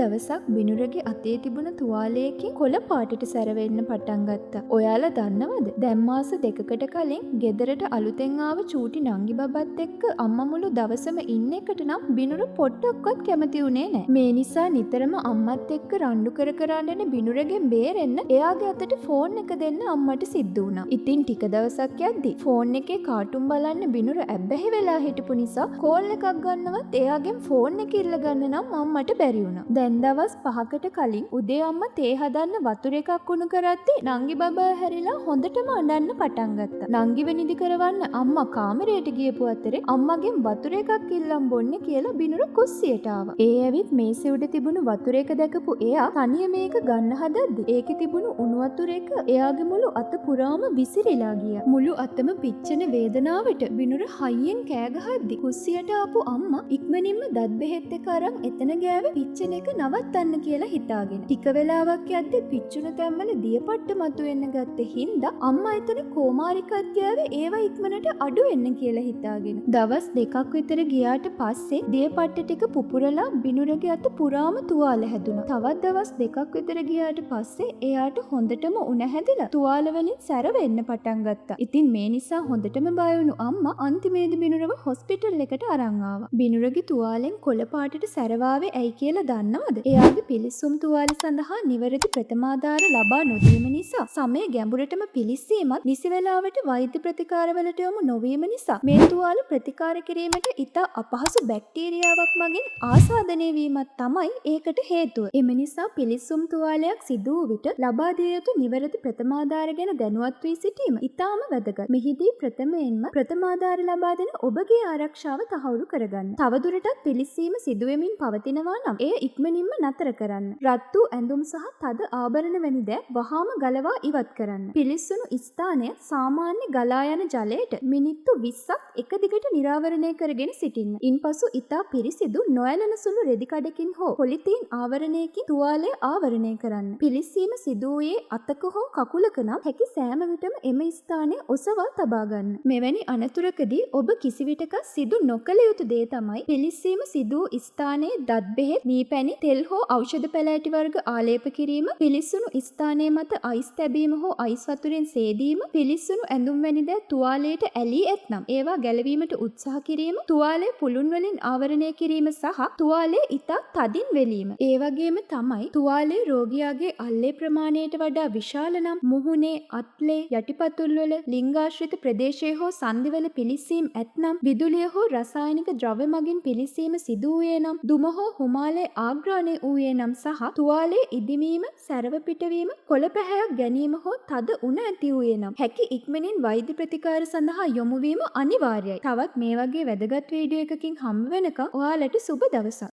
දවසක් බිනුරගේ අතේ තිබුණ තුවාලයකින් කොළ පාටට සැරවෙන්න පටන් ගත්තා. ඔයාලා දන්නවද? දැන් මාස දෙකකට කලින් ගෙදරට අලුතෙන් ආව චූටි නංගි බබත් එක්ක අම්මා මුළු දවසම ඉන්න එකට නම් බිනුර පොඩ්ඩක්වත් කැමති වුණේ නැහැ. මේ නිසා නිතරම අම්මත් එක්ක රණ්ඩු කර කර යන බිනුරගෙන් බේරෙන්න එයාගේ අතට ෆෝන් එක දෙන්න අම්මට සිද්ධ වුණා. ඉතින් ටික දවසක් යද්දි ෆෝන් එකේ කාටුන් බලන්න බිනුර ඇබ්බැහි වෙලා හිටපු නිසා කෝල් එකක් ගන්නවත් එයාගෙන් ෆෝන් එක ඉල්ල ගන්න නම් අම්මට බැරි වුණා. දැන් දවස් 5කට කලින් උදේ අම්මා තේ හදන්න වතුර එකක් උණු කරද්දී නංගි බබා හැරිලා හොඳටම අඬන්න පටන් ගත්තා. නංගිව නිදි කරවන්න අම්මා කාමරයට ගියපු අතරේ අම්මගෙන් වතුර එකක් ඉල්ලම් බොන්න කියලා බිනුර කුස්සියට ආවා. ඒ ඇවිත් මේසෙ උඩ තිබුණු වතුර එක දැකපු එයා තනිය මේක ගන්න හදද්දි ඒකේ තිබුණු උණු වතුර එක එයාගේ මුළු අත පුරාම විසිරීලා ගියා. මුළු අතම පිච්චෙන වේදනාවට බිනුර හයියෙන් කෑ ගහද්දි කුස්සියට ආපු අම්මා ඉක්මනින්ම දත් බෙහෙත් එක අරන් එතන ගෑවේ පිච්චෙන එක නවත්තන්න කියලා හිතාගෙන. ටික වෙලාවක් යද්දි පිච්චුණු තැන්වල දියපට්ට මතුවෙන්න ගත්ත හින්දා අම්මා එතන කෝමාරිකත් ගෑවේ ඒවා ඉක්මනට අඩු වෙන්න කියලා හිතාගෙන. දවස් 2ක් විතර ගියාට පස්සේ දියපට්ට ටික පුපුරලා බිනුරගේ අත පුරාම තුවාල හැදුනා. තවත් දවස් 2ක් විතර ගියාට පස්සේ එයාට හොඳටම උණ හැදිලා තුවාල වලින් සැර වෙන්න පටන් ගත්තා. ඉතින් මේ නිසා හොඳටම බය වුණු අම්මා අන්තිමේදී බිනුරව හොස්පිටල් එකට අරන් ආවා. බිනුරගේ තුවාලෙන් කොළ පාටට සැරවාවේ ඇයි කියලා දන්නවද? එයාගේ පිලිස්සුම් තුවාල සඳහා නිවැරදි ප්‍රථමාධාර ලබා නොදීම නිසා සමය ගැඹුරටම පිලිස්සීමත් නිසි වේලාවට වෛද්‍ය ප්‍රතිකාරවලට යොමු නොවීම නිසා මේ තුවාල ප්‍රතිකාර කිරීමට ඉතා අපහසු බැක්ටීරියාවක් මගින් ආසාදනය වීමත් තමයි ඒකට හේතුව. එම නිසා පිලිස්සුම් තුවාලයක් සිදු වූ විට ලබා දිය යුතු නිවැරදි ප්‍රථමාධාර ගැන දැනුවත් වී සිටීම ඉතාම වැදගත්. මෙහිදී ප්‍රථමයෙන්ම ප්‍රථමාධාර ලබා දෙන ඔබගේ ආරක්ෂාව තහවුරු කරගන්න. තවදුරටත් පිලිස්සීම සිදුවෙමින් පවතිනවා නම් එය ඉක්මනින්ම නතර කරන්න. රත් වූ ඇඳුම් සහ තද ආභරණ වැනි දෑ වහාම ගලවා ඉවත් කරන්න. පිලිස්සුණු ස්ථානය සාමාන්‍ය ගලා යන ජලයට මිනිත්තු 20ක් එක දිගට නිරාවරණය කරගෙන සිටින්න. ඉන්පසු ඉතා පිරිසිදු නොඇලෙන සුළු රෙදි කඩකින් හෝ පොලිතීන් ආවරණයකින් තුවාලය ආවරණය කරන්න. පිලිස්සීම සිදු වූයේ අතක හෝ කකුලක නම් හැකි සෑම විටම එම ස්ථානය ඔසවා තබා ගන්න. මෙවැනි අනතුරකදී ඔබ කිසිවිටක සිදු නොකළ යුතු දේ තමයි පිලිස්සීම සිදු වූ ස්ථානයේ දත් බෙහෙත්, මීපැණි, තෙල් හෝ ඖෂධ පැලෑටි වර්ග ආලේප කිරීම, පිලිස්සුණු ස්ථානයේ මත අයිස් තැබීම හෝ අයිස් වතුරෙන් සේදීම, පිලිස්සුණු ඇඳුම් වැනි දෑ තුවාලයට ඇලී ඇතනම් ඒවා ගැලවීමට උත්සාහ කිරීම, තුවාලය පුළුන් වලින් ආවරණය කිරීම සහ තුවාලය ඉතා තදින් වෙලීම. ඒ වගේම තමයි තුවාලය රෝගියාගේ අල්ලේ ප්‍රමාණයට වඩා විශාල නම් මුහුණේ, අත්ලේ, යටිපතුල් වල, ලිංගාශ්‍රිත ප්‍රදේශයේ හෝ සන්ධිවල පිලිස්සීම් ඇතනම්, විදුලිය හෝ රසායනික ද්‍රව්‍ය මගින් පිලිස්සීම සිදු වූයේ නම්, දුම හෝ හුමාලේ ආග්‍රාණය වූයේ නම් සහ තුවාලයේ ඉදිමීම, සැරව පිටවීම, කොළ පැහැයක් ගැනීම හෝ තද උණ ඇති වූයේ නම් හැකි ඉක්මනින් වෛද්‍ය ප්‍රතිකාර සඳහා යොමු වීම අනිවාර්යයි. තවත් මේ වගේ වැදගත් වීඩියෝ එකකින් හම්බ වෙනකම් ඔයාලට සුබ දවසක්.